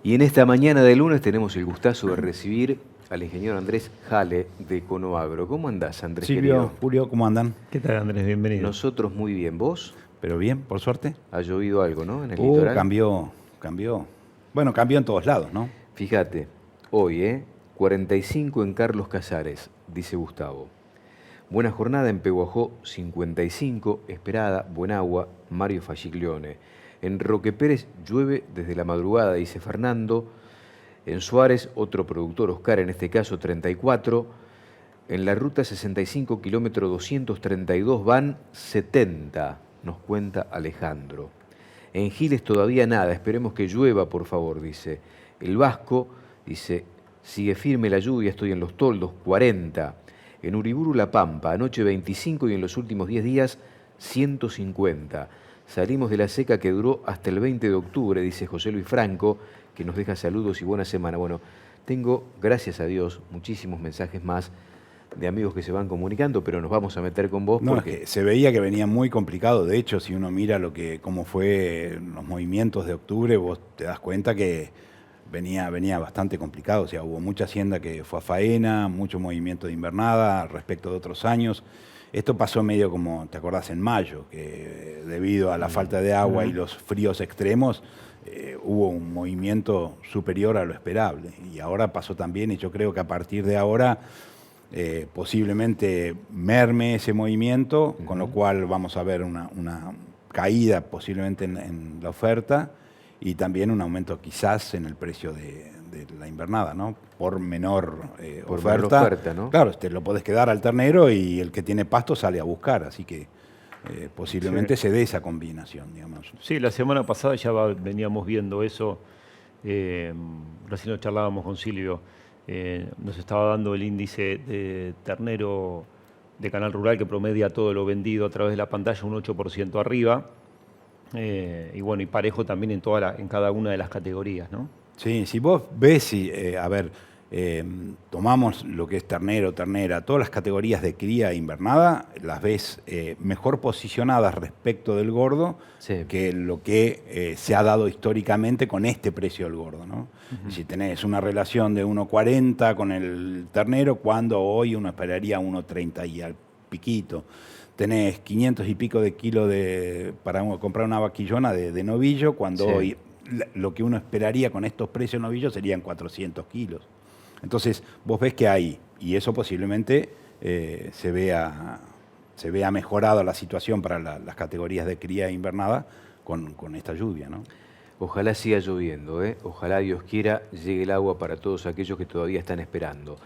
Y en esta mañana de lunes tenemos el gustazo de recibir al ingeniero Andrés Jale de Econoagro. ¿Cómo andás, Andrés, Silvio, querido? Julio, ¿cómo andan? ¿Qué tal, Andrés? Bienvenido. Nosotros muy bien. ¿Vos? Pero bien, por suerte. ¿Ha llovido algo, no? En el litoral. Cambió. Bueno, cambió en todos lados, ¿no? Fíjate, hoy, 45 en Carlos Casares, dice Gustavo. Buena jornada en Peguajó, 55, Esperada, Buenagua, Mario Fagiglione. En Roque Pérez llueve desde la madrugada, dice Fernando. En Suárez, otro productor, Oscar, en este caso 34. En la ruta 65, kilómetro 232, van 70, nos cuenta Alejandro. En Giles todavía nada, esperemos que llueva, por favor, dice. El Vasco dice, sigue firme la lluvia, estoy en Los Toldos, 40. En Uriburu, La Pampa, anoche 25 y en los últimos 10 días 150. Salimos de la seca que duró hasta el 20 de octubre, dice José Luis Franco, que nos deja saludos y buena semana. Bueno, tengo, gracias a Dios, muchísimos mensajes más de amigos que se van comunicando, pero nos vamos a meter con vos porque... Es que se veía que venía muy complicado. De hecho, si uno mira cómo fue los movimientos de octubre, vos te das cuenta que venía bastante complicado. O sea, hubo mucha hacienda que fue a faena, mucho movimiento de invernada respecto de otros años. Esto pasó medio como, ¿te acordás? En mayo, que debido a la falta de agua y los fríos extremos, hubo un movimiento superior a lo esperable. Y ahora pasó también, y yo creo que a partir de ahora posiblemente merme ese movimiento, con lo cual vamos a ver una caída posiblemente en la oferta y también un aumento quizás en el precio de la invernada, ¿no? Por menor oferta, ¿no? Claro, te lo podés quedar al ternero y el que tiene pasto sale a buscar, así que posiblemente se dé esa combinación, digamos. Sí, la semana pasada ya veníamos viendo eso, recién lo charlábamos con Silvio, nos estaba dando el índice de ternero de Canal Rural que promedia todo lo vendido a través de la pantalla un 8% arriba, y bueno, y parejo también en cada una de las categorías, ¿no? Sí, si vos ves, tomamos lo que es ternero, ternera, todas las categorías de cría e invernada, las ves mejor posicionadas respecto del gordo, sí, que lo que se ha dado históricamente con este precio del gordo, ¿no? Si tenés una relación de 1,40 con el ternero, cuando hoy uno esperaría 1,30 y al piquito. Tenés 500 y pico de kilos para comprar una vaquillona de novillo, cuando sí, hoy lo que uno esperaría con estos precios novillos serían 400 kilos. Entonces, vos ves que hay, y eso posiblemente se vea mejorada la situación para las categorías de cría e invernada con esta lluvia, ¿no? Ojalá siga lloviendo, ojalá Dios quiera llegue el agua para todos aquellos que todavía están esperando.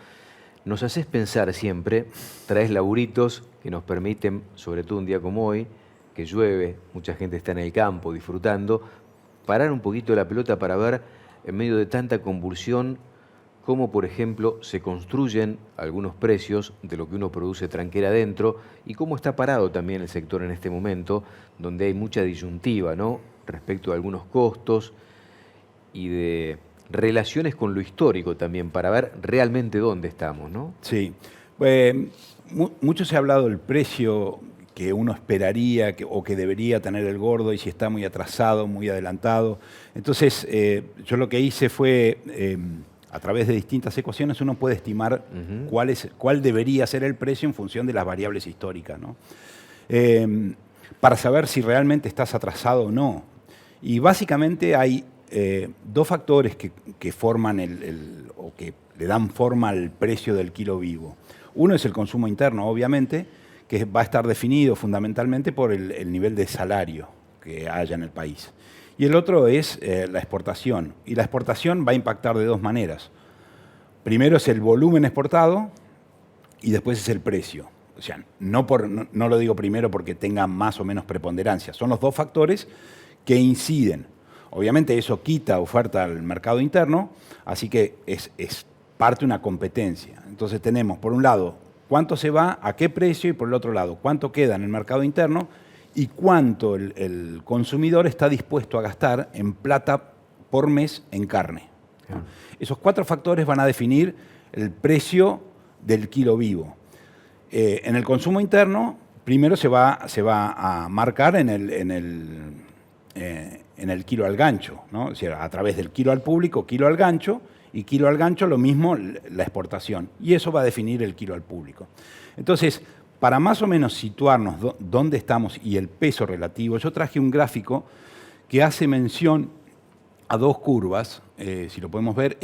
Nos haces pensar siempre, traes laburitos que nos permiten, sobre todo un día como hoy, que llueve, mucha gente está en el campo disfrutando, parar un poquito la pelota para ver, en medio de tanta convulsión, cómo, por ejemplo, se construyen algunos precios de lo que uno produce tranquera adentro y cómo está parado también el sector en este momento, donde hay mucha disyuntiva, ¿no?, respecto a algunos costos y de relaciones con lo histórico también, para ver realmente dónde estamos, ¿no? Sí. Mucho se ha hablado del precio que uno esperaría o que debería tener el gordo y si está muy atrasado, muy adelantado. Entonces, yo lo que hice fue, a través de distintas ecuaciones, uno puede estimar cuál debería ser el precio en función de las variables históricas, ¿no? Para saber si realmente estás atrasado o no. Y básicamente hay dos factores que forman o que le dan forma al precio del kilo vivo. Uno es el consumo interno, obviamente, que va a estar definido fundamentalmente por el nivel de salario que haya en el país. Y el otro es la exportación. Y la exportación va a impactar de dos maneras. Primero es el volumen exportado y después es el precio. O sea, no lo digo primero porque tenga más o menos preponderancia. Son los dos factores que inciden. Obviamente eso quita oferta al mercado interno, así que es parte de una competencia. Entonces tenemos, por un lado, cuánto se va, a qué precio, y por el otro lado, cuánto queda en el mercado interno y cuánto el consumidor está dispuesto a gastar en plata por mes en carne. Esos cuatro factores van a definir el precio del kilo vivo. En el consumo interno, primero se va a marcar en en el kilo al gancho, ¿no? O sea, a través del kilo al público, kilo al gancho, y kilo al gancho lo mismo la exportación. Y eso va a definir el kilo al público. Entonces, para más o menos situarnos dónde estamos y el peso relativo, yo traje un gráfico que hace mención a dos curvas, si lo podemos ver,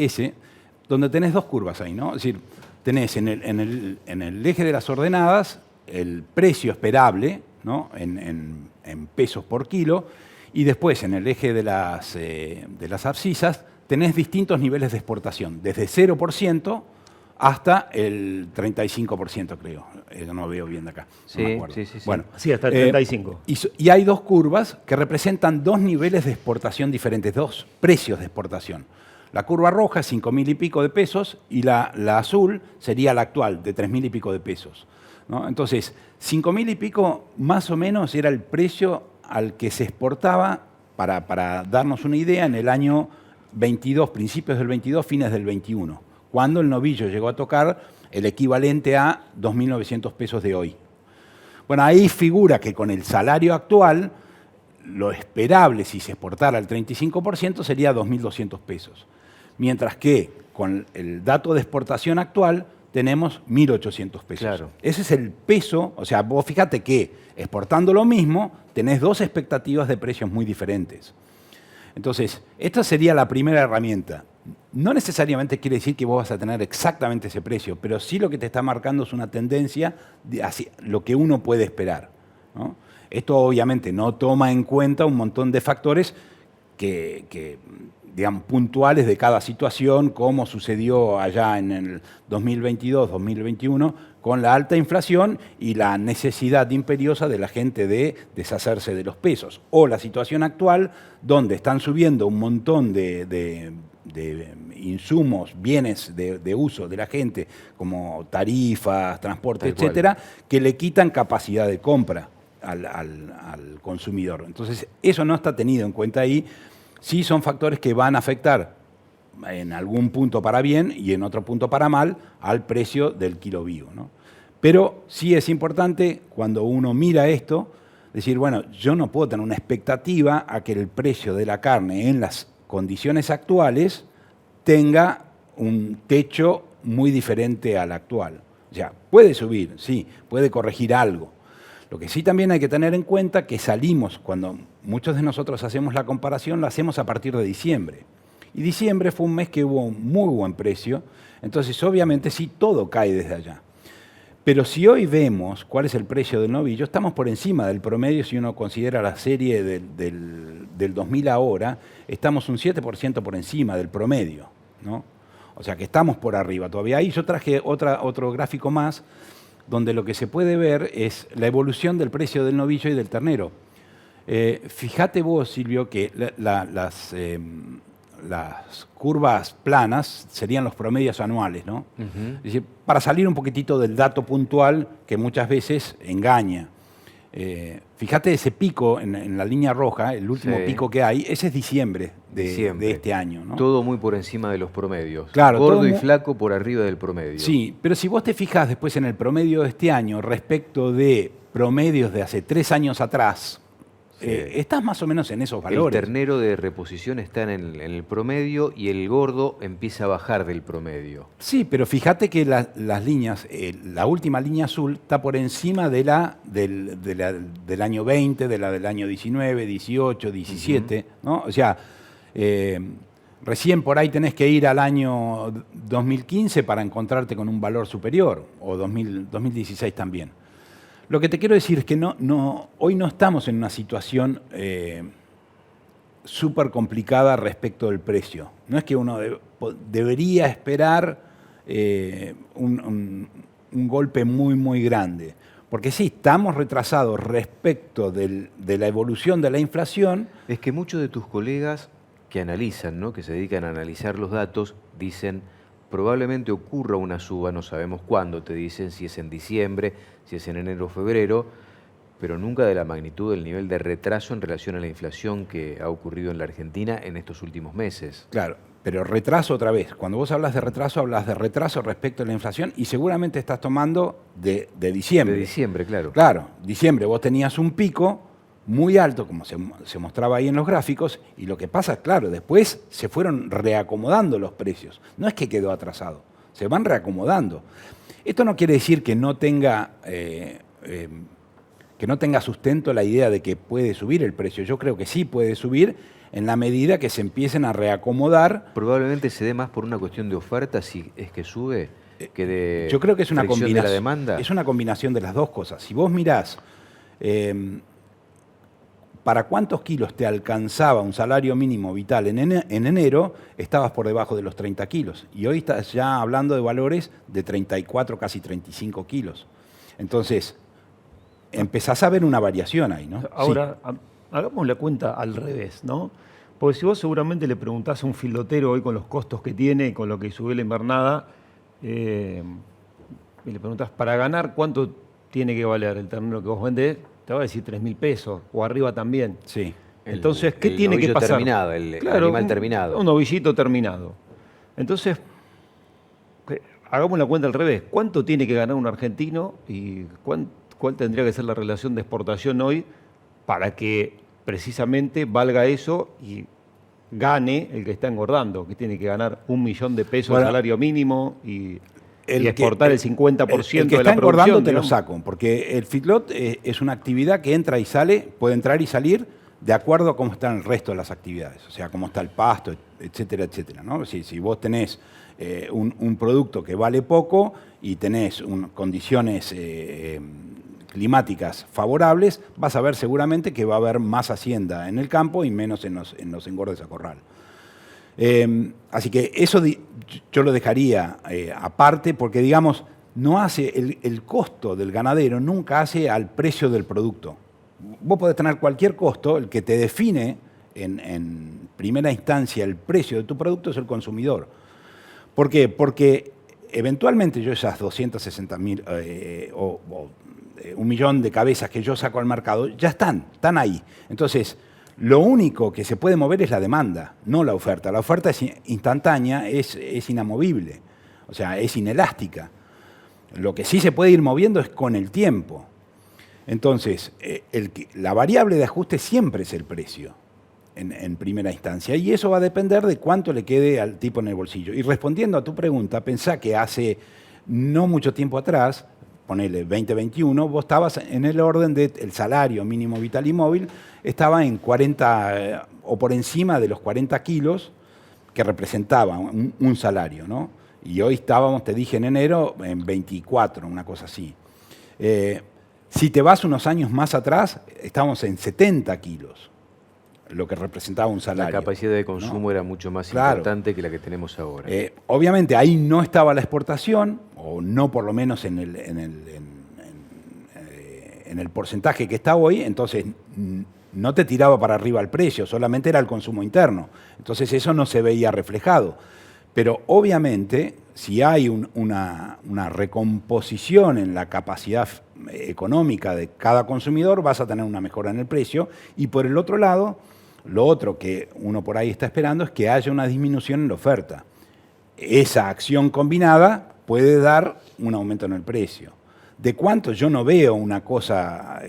donde tenés dos curvas ahí, ¿no? Es decir, tenés en el eje de las ordenadas el precio esperable, ¿no? en pesos por kilo, y después en el eje de las abscisas tenés distintos niveles de exportación, desde 0% hasta el 35%, creo. No veo bien de acá. Sí, no me acuerdo. Sí. Bueno, sí, hasta el 35. Y hay dos curvas que representan dos niveles de exportación diferentes, dos precios de exportación. La curva roja, 5.000 y pico de pesos, y la azul sería la actual, de 3.000 y pico de pesos, ¿no? Entonces, 5.000 y pico más o menos era el precio al que se exportaba, para darnos una idea, en el año 22, principios del 22, fines del 21, cuando el novillo llegó a tocar el equivalente a 2.900 pesos de hoy. Bueno, ahí figura que con el salario actual, lo esperable si se exportara el 35% sería 2.200 pesos. Mientras que con el dato de exportación actual tenemos 1.800 pesos. Claro. Ese es el peso, o sea, vos fíjate que exportando lo mismo tenés dos expectativas de precios muy diferentes. Entonces, esta sería la primera herramienta. No necesariamente quiere decir que vos vas a tener exactamente ese precio, pero sí lo que te está marcando es una tendencia hacia lo que uno puede esperar, ¿no? Esto obviamente no toma en cuenta un montón de factores que digamos, puntuales de cada situación, como sucedió allá en el 2022-2021, con la alta inflación y la necesidad imperiosa de la gente de deshacerse de los pesos. O la situación actual, donde están subiendo un montón de insumos, bienes de uso de la gente, como tarifas, transporte, etcétera, que le quitan capacidad de compra al consumidor. Entonces, eso no está tenido en cuenta ahí. Sí son factores que van a afectar en algún punto para bien y en otro punto para mal al precio del kilo vivo, ¿no? Pero sí es importante, cuando uno mira esto, decir, bueno, yo no puedo tener una expectativa a que el precio de la carne en las condiciones actuales tenga un techo muy diferente al actual. O sea, puede subir, sí, puede corregir algo. Lo que sí también hay que tener en cuenta que salimos, cuando muchos de nosotros hacemos la comparación, la hacemos a partir de diciembre. Y diciembre fue un mes que hubo un muy buen precio, entonces obviamente sí todo cae desde allá. Pero si hoy vemos cuál es el precio del novillo, estamos por encima del promedio. Si uno considera la serie del 2000 ahora, estamos un 7% por encima del promedio, ¿no? O sea que estamos por arriba todavía. Ahí yo traje otro gráfico más, donde lo que se puede ver es la evolución del precio del novillo y del ternero. Fíjate vos, Silvio, que las curvas planas serían los promedios anuales, ¿no? Uh-huh. Es decir, para salir un poquitito del dato puntual que muchas veces engaña. Fíjate ese pico en la línea roja, el último pico que hay, ese es diciembre de este año, ¿no? Todo muy por encima de los promedios. Claro, gordo y flaco por arriba del promedio. Sí, pero si vos te fijas después en el promedio de este año respecto de promedios de hace 3 años atrás, estás más o menos en esos valores. El ternero de reposición está en el promedio y el gordo empieza a bajar del promedio. Sí, pero fíjate que las líneas, la última línea azul está por encima del año 20, de la del año 19, 18, 17, uh-huh. ¿no? O sea, recién por ahí tenés que ir al año 2015 para encontrarte con un valor superior, o 2016 también. Lo que te quiero decir es que hoy no estamos en una situación súper complicada respecto del precio. No es que uno debería esperar un golpe muy, muy grande. Porque sí, estamos retrasados respecto de la evolución de la inflación. Es que muchos de tus colegas que analizan, ¿no?, que se dedican a analizar los datos, dicen, probablemente ocurra una suba, no sabemos cuándo, te dicen si es en diciembre, si es en enero o febrero, pero nunca de la magnitud del nivel de retraso en relación a la inflación que ha ocurrido en la Argentina en estos últimos meses. Claro, pero retraso otra vez. Cuando vos hablas de retraso respecto a la inflación y seguramente estás tomando de diciembre. De diciembre, claro. Claro, diciembre vos tenías un pico muy alto, como se mostraba ahí en los gráficos, y lo que pasa, claro, después se fueron reacomodando los precios. No es que quedó atrasado, se van reacomodando. Esto no quiere decir que no tenga sustento la idea de que puede subir el precio. Yo creo que sí puede subir en la medida que se empiecen a reacomodar. Probablemente se dé más por una cuestión de oferta, si es que sube, que de yo creo que es una fricción de la demanda. Es una combinación de las dos cosas. Si vos mirás para cuántos kilos te alcanzaba un salario mínimo vital en enero, estabas por debajo de los 30 kilos. Y hoy estás ya hablando de valores de 34, casi 35 kilos. Entonces, empezás a ver una variación ahí, ¿no? Ahora, hagamos la cuenta al revés, ¿no? Porque si vos seguramente le preguntás a un filotero hoy con los costos que tiene, con lo que subió la invernada, y le preguntás, para ganar, ¿cuánto tiene que valer el ternero que vos vendés? Te va a decir 3.000 pesos, o arriba también. Sí. Entonces, ¿qué tiene que pasar? Terminado, el animal terminado. Un novillito terminado. Entonces, hagamos la cuenta al revés. ¿Cuánto tiene que ganar un argentino y cuál tendría que ser la relación de exportación hoy para que precisamente valga eso y gane el que está engordando, que tiene que ganar 1 millón de pesos de salario mínimo y exportar el 50% de la producción? El que está engordando te lo saco, porque el feedlot es una actividad que entra y sale, puede entrar y salir de acuerdo a cómo están el resto de las actividades, o sea, cómo está el pasto, etcétera, etcétera, ¿no? Si vos tenés un producto que vale poco y tenés condiciones climáticas favorables, vas a ver seguramente que va a haber más hacienda en el campo y menos en los engordes a corral. Así que eso yo lo dejaría aparte porque, digamos, no hace el costo del ganadero, nunca hace al precio del producto. Vos podés tener cualquier costo, el que te define en primera instancia el precio de tu producto es el consumidor. ¿Por qué? Porque eventualmente yo esas 260.000 o 1 millón de cabezas que yo saco al mercado ya están ahí. Entonces, lo único que se puede mover es la demanda, no la oferta. La oferta es instantánea, es inamovible, o sea, es inelástica. Lo que sí se puede ir moviendo es con el tiempo. Entonces, la variable de ajuste siempre es el precio, en primera instancia, y eso va a depender de cuánto le quede al tipo en el bolsillo. Y respondiendo a tu pregunta, pensá que hace no mucho tiempo atrás, ponele 2021, vos estabas en el orden del salario mínimo vital y móvil, estaba en 40 o por encima de los 40 kilos que representaba un salario, ¿no? Y hoy estábamos, te dije en enero, en 24, una cosa así. Si te vas unos años más atrás, estábamos en 70 kilos, lo que representaba un salario. La capacidad de consumo, ¿no?, era mucho más importante que la que tenemos ahora. Obviamente ahí no estaba la exportación, o no por lo menos en el porcentaje que está hoy, entonces no te tiraba para arriba el precio, solamente era el consumo interno. Entonces eso no se veía reflejado. Pero obviamente, si hay una recomposición en la capacidad económica de cada consumidor, vas a tener una mejora en el precio. Y por el otro lado, lo otro que uno por ahí está esperando es que haya una disminución en la oferta. Esa acción combinada puede dar un aumento en el precio. ¿De cuánto? Yo no veo una cosa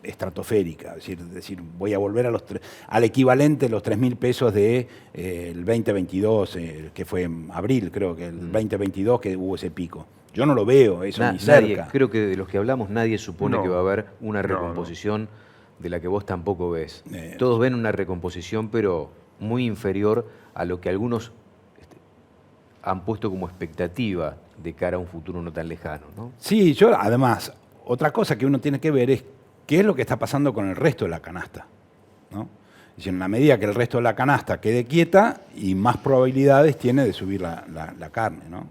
estratosférica, es decir, voy a volver al equivalente de los 3.000 pesos del 2022, que fue en abril, creo que el 2022 que hubo ese pico. Yo no lo veo, eso ni cerca. Creo que de los que hablamos nadie supone que va a haber una recomposición de la que vos tampoco ves. Todos ven una recomposición, pero muy inferior a lo que algunos han puesto como expectativa de cara a un futuro no tan lejano, ¿no? Sí, además, otra cosa que uno tiene que ver es qué es lo que está pasando con el resto de la canasta, ¿no? Es decir, en la medida que el resto de la canasta quede quieta, y más probabilidades tiene de subir la carne, ¿no?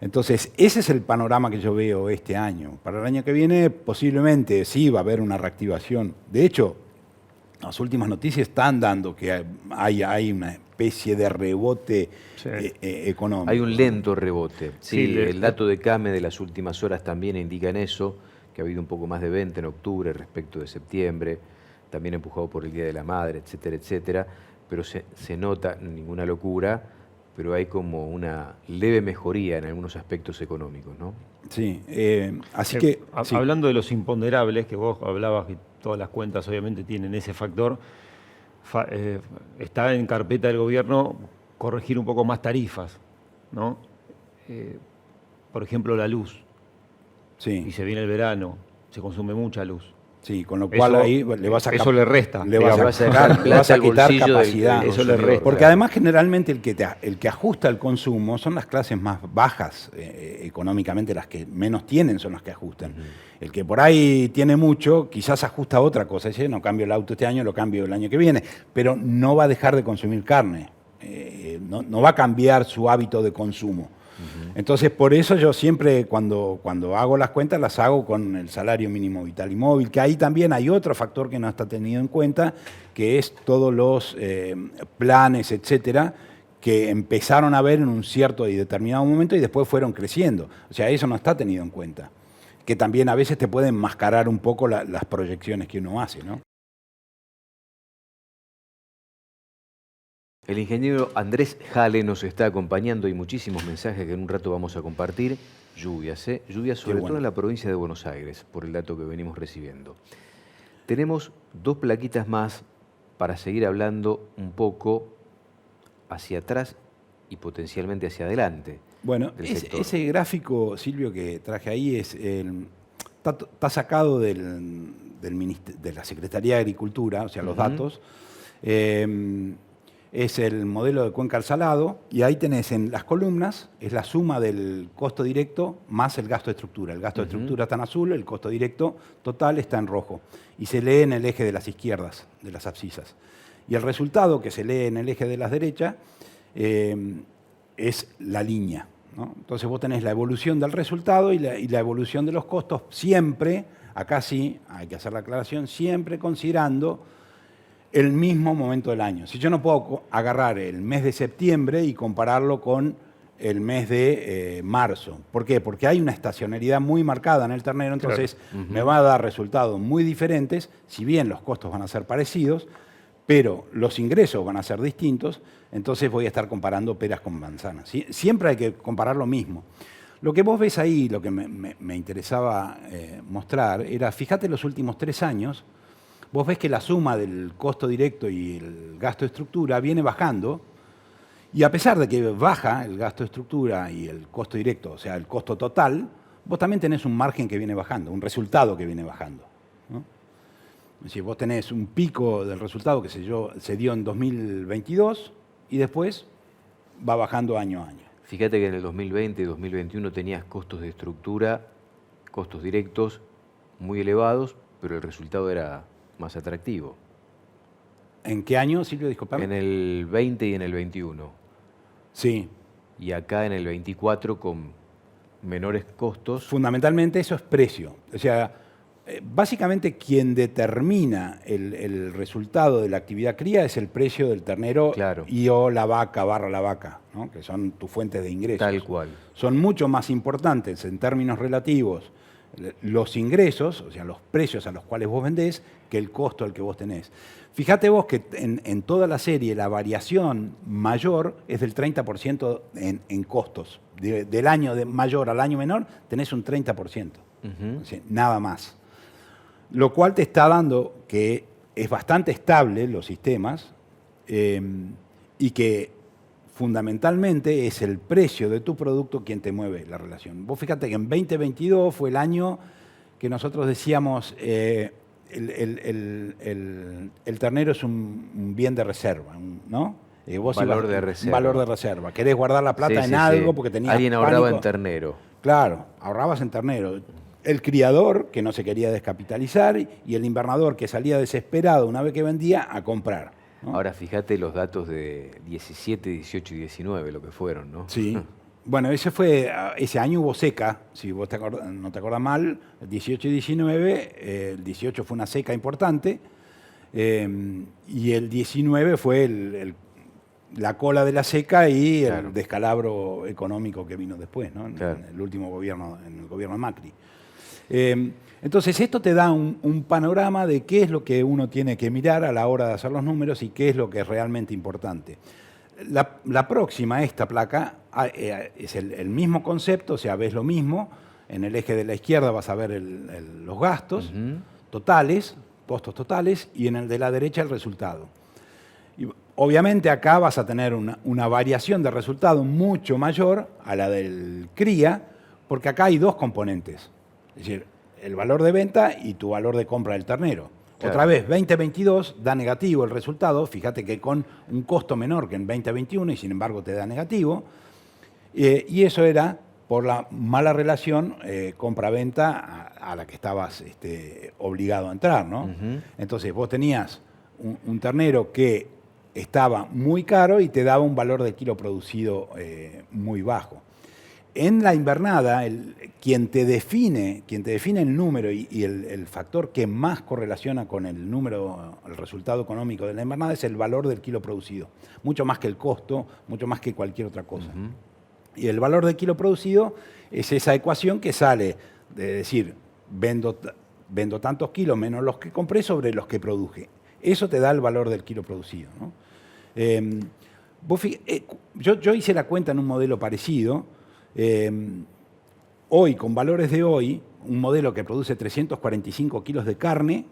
Entonces, ese es el panorama que yo veo este año. Para el año que viene, posiblemente sí va a haber una reactivación. De hecho, las últimas noticias están dando que hay una especie de rebote económico. Hay un lento rebote. Sí, el dato de CAME de las últimas horas también indican eso, que ha habido un poco más de venta en octubre respecto de septiembre, también empujado por el Día de la Madre, etcétera, etcétera, pero se nota, ninguna locura, pero hay como una leve mejoría en algunos aspectos económicos, ¿no? Sí, así que... sí. Hablando de los imponderables, que vos hablabas que todas las cuentas obviamente tienen ese factor, está en carpeta del gobierno corregir un poco más tarifas, ¿no? Por ejemplo, la luz. Sí. Y se viene el verano, se consume mucha luz. Sí, con lo cual Eso, ahí le vas a eso le resta. le vas vas a a dejar quitar, le plata vas a al quitar bolsillo del capacidad. eso le consumidor. resta. Porque además generalmente el que ajusta el consumo son las clases más bajas económicamente, las que menos tienen son las que ajustan. El que por ahí tiene mucho, quizás ajusta a otra cosa. Dice, no cambio el auto este año, lo cambio el año que viene. Pero no va a dejar de consumir carne. No va a cambiar su hábito de consumo. Entonces, por eso yo siempre cuando hago las cuentas, las hago con el salario mínimo vital y móvil, que ahí también hay otro factor que no está tenido en cuenta, que es todos los planes, etcétera, que empezaron a ver en un cierto y determinado momento y después fueron creciendo. O sea, eso no está tenido en cuenta. Que también a veces te pueden mascarar un poco las proyecciones que uno hace, ¿no? El ingeniero Andrés Jale nos está acompañando y muchísimos mensajes que en un rato vamos a compartir. Lluvias, lluvias sobre todo en la provincia de Buenos Aires, por el dato que venimos recibiendo. Tenemos dos plaquitas más para seguir hablando un poco hacia atrás y potencialmente hacia adelante. Bueno, del sector. ese gráfico, Silvio, que traje ahí está sacado de la Secretaría de Agricultura, o sea, los datos. Es el modelo de cuenca al salado, y ahí tenés en las columnas, es la suma del costo directo más el gasto de estructura. El gasto de estructura está en azul, el costo directo total está en rojo. Y se lee en el eje de las izquierdas, de las abscisas. Y el resultado que se lee en el eje de las derechas es la línea, ¿no? Entonces vos tenés la evolución del resultado y la evolución de los costos siempre, acá sí, hay que hacer la aclaración, siempre considerando el mismo momento del año. Si yo no puedo agarrar el mes de septiembre y compararlo con el mes de marzo. ¿Por qué? Porque hay una estacionalidad muy marcada en el ternero, entonces me va a dar resultados muy diferentes, si bien los costos van a ser parecidos, pero los ingresos van a ser distintos, entonces voy a estar comparando peras con manzanas. Siempre hay que comparar lo mismo. Lo que vos ves ahí, lo que me interesaba mostrar, era, fíjate los últimos 3 años, vos ves que la suma del costo directo y el gasto de estructura viene bajando, y a pesar de que baja el gasto de estructura y el costo directo, o sea, el costo total, vos también tenés un margen que viene bajando, un resultado que viene bajando, ¿no? Es decir, vos tenés un pico del resultado que se dio en 2022 y después va bajando año a año. Fíjate que en el 2020 y 2021 tenías costos de estructura, costos directos muy elevados, pero el resultado era más atractivo. ¿En qué año, Silvio? Disculpame. En el 20 y en el 21. Sí. Y acá en el 24 con menores costos. Fundamentalmente eso es precio. O sea, básicamente quien determina el resultado de la actividad cría es el precio del ternero, claro, y o la vaca barra la vaca, ¿no? Que son tus fuentes de ingresos. Tal cual. Son mucho más importantes en términos relativos los ingresos, o sea, los precios a los cuales vos vendés, que el costo al que vos tenés. Fíjate vos que en toda la serie la variación mayor es del 30% en costos. Del año mayor al año menor tenés un 30%. O sea, nada más. Lo cual te está dando que es bastante estable los sistemas y que fundamentalmente es el precio de tu producto quien te mueve la relación. Vos fíjate que en 2022 fue el año que nosotros decíamos el ternero es un bien de reserva, ¿no? Vos valor de reserva. Un valor de reserva. Querés guardar la plata en algo porque tenías alguien ahorraba pánico. en ternero. Claro, ahorrabas en ternero. El criador, que no se quería descapitalizar, y el invernador, que salía desesperado una vez que vendía a comprar, ¿no? Ahora fíjate los datos de 17, 18 y 19, lo que fueron, ¿no? Sí. Bueno, ese año hubo seca, si vos no te acordás mal, el 18 y 19, el 18 fue una seca importante, y el 19 fue la cola de la seca y claro, el descalabro económico que vino después, ¿no? Claro. En el último gobierno, en el gobierno de Macri. Entonces esto te da un panorama de qué es lo que uno tiene que mirar a la hora de hacer los números y qué es lo que es realmente importante. La próxima, esta placa, es el mismo concepto, o sea, ves lo mismo, En el eje de la izquierda vas a ver los gastos totales, costos totales, y en el de la derecha el resultado. Y obviamente acá vas a tener una variación de resultado mucho mayor a la del cría, porque acá hay dos componentes. Es decir, el valor de venta y tu valor de compra del ternero. Claro. Otra vez, 2022 da negativo el resultado, fíjate que con un costo menor que en 2021 y sin embargo te da negativo. Y eso era por la mala relación compra-venta a la que estabas obligado a entrar, ¿no? Entonces vos tenías un ternero que estaba muy caro y te daba un valor de kilo producido muy bajo. En la invernada, quien te define el número y el factor que más correlaciona con el número, el resultado económico de la invernada es el valor del kilo producido. Mucho más que el costo, mucho más que cualquier otra cosa. Y el valor del kilo producido es esa ecuación que sale de decir, vendo tantos kilos menos los que compré sobre los que produje. Eso te da el valor del kilo producido, ¿no? Yo hice la cuenta en un modelo parecido. Hoy, con valores de hoy, un modelo que produce 345 kilos de carne,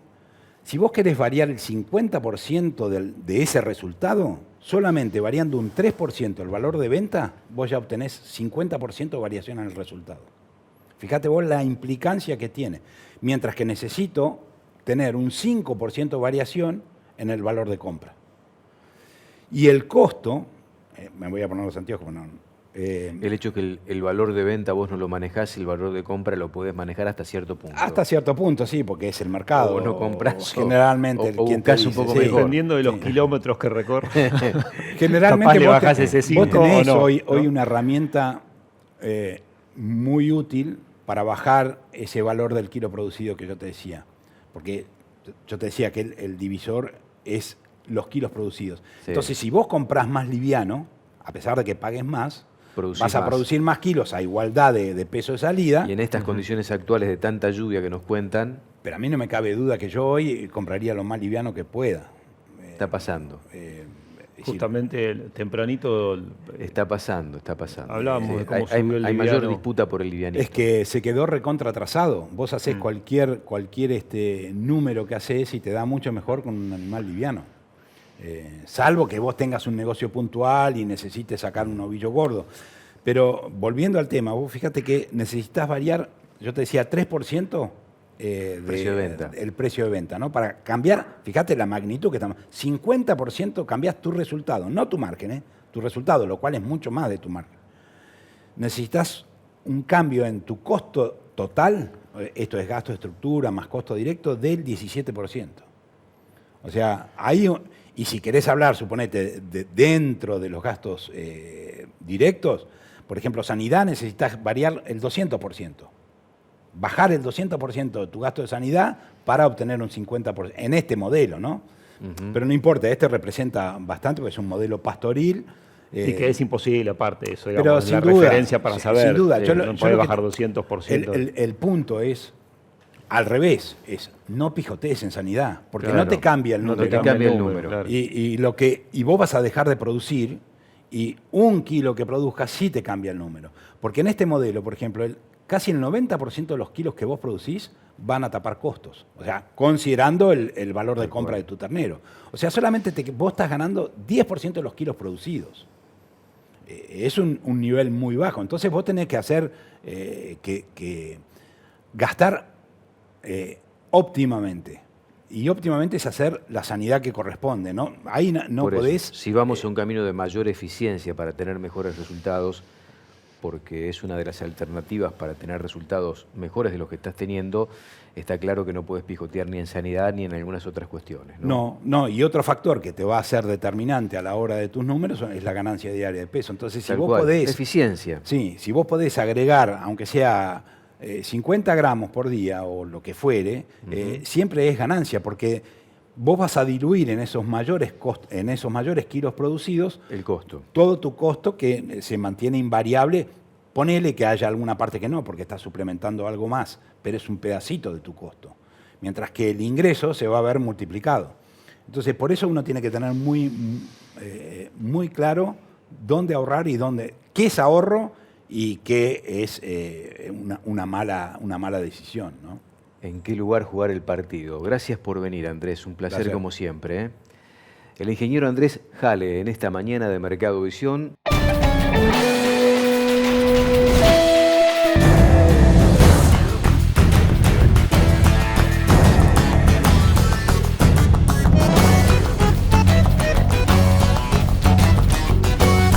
si vos querés variar el 50% de ese resultado, solamente variando un 3% el valor de venta, vos ya obtenés 50% de variación en el resultado. Fíjate vos la implicancia que tiene. Mientras que necesito tener un 5% de variación en el valor de compra. Y el costo, me voy a poner los anteojos, no. El hecho que el valor de venta vos no lo manejás y el valor de compra lo podés manejar hasta cierto punto. Hasta cierto punto, sí, porque es el mercado. O no compras. Generalmente, o quien te buscás dice, un poco sí. mejor. Dependiendo de los kilómetros que recorre. Generalmente Capaz le vos bajás ese 5 vos tenés o no, hoy ¿no? una herramienta muy útil para bajar ese valor del kilo producido que yo te decía. Porque yo te decía que el divisor es los kilos producidos. Sí. Entonces, si vos comprás más liviano, a pesar de que pagues más, vas a producir más kilos a igualdad de peso de salida. Y en estas condiciones actuales de tanta lluvia que nos cuentan, Pero a mí no me cabe duda que yo hoy compraría lo más liviano que pueda. está pasando. Justamente tempranito Está pasando. hablábamos de cómo hay subió el mayor liviano. disputa por el livianito. Es que se quedó recontra atrasado. Vos hacés cualquier número que haces y te da mucho mejor con un animal liviano. Salvo que vos tengas un negocio puntual y necesites sacar un ovillo gordo. Pero volviendo al tema, vos fíjate que necesitas variar, yo te decía, 3% Precio de venta. el precio de venta, ¿no? Para cambiar, fíjate la magnitud que estamos, 50% cambias tu resultado, no tu margen, tu resultado, lo cual es mucho más de tu margen. Necesitas un cambio en tu costo total, esto es gasto de estructura más costo directo, del 17%. O sea, ahí, y si querés hablar, suponete, dentro de los gastos directos, por ejemplo, sanidad, necesitas variar el 200%. Bajar el 200% de tu gasto de sanidad para obtener un 50% en este modelo, ¿no? Pero no importa, este representa bastante porque es un modelo pastoril. Y que es imposible aparte eso, Pero digamos, sin la duda, referencia para sin saber. duda. No puede bajar 200%. El punto es al revés, es no pijotees en sanidad, porque Claro, no te cambia el no número. te cambia el número. claro. Y vos vas a dejar de producir y un kilo que produzcas sí te cambia el número. Porque en este modelo, por ejemplo, casi el 90% de los kilos que vos producís van a tapar costos. O sea, considerando el valor de compra de tu ternero. O sea, solamente vos estás ganando 10% de los kilos producidos. Es un nivel muy bajo. Entonces vos tenés que hacer que gastar óptimamente. Y óptimamente es hacer la sanidad que corresponde, ¿no? Ahí no Por eso, podés... si vamos a un camino de mayor eficiencia para tener mejores resultados, porque es una de las alternativas para tener resultados mejores de los que estás teniendo, está claro que no puedes pijotear ni en sanidad ni en algunas otras cuestiones. No, y otro factor que te va a ser determinante a la hora de tus números es la ganancia diaria de peso. Entonces, si Tal vos cual, podés... eficiencia. Sí, si vos podés agregar, aunque sea 50 gramos por día o lo que fuere, siempre es ganancia, porque vos vas a diluir en esos mayores kilos producidos El costo. todo tu costo que se mantiene invariable. Ponele que haya alguna parte que no, porque estás suplementando algo más, pero es un pedacito de tu costo. Mientras que el ingreso se va a ver multiplicado. Entonces, por eso uno tiene que tener muy claro dónde ahorrar y qué es ahorro y que es una mala decisión, ¿no? ¿En qué lugar jugar el partido? Gracias por venir, Andrés. Un placer como siempre, ¿eh? El ingeniero Andrés Jale en esta mañana de Mercado Visión.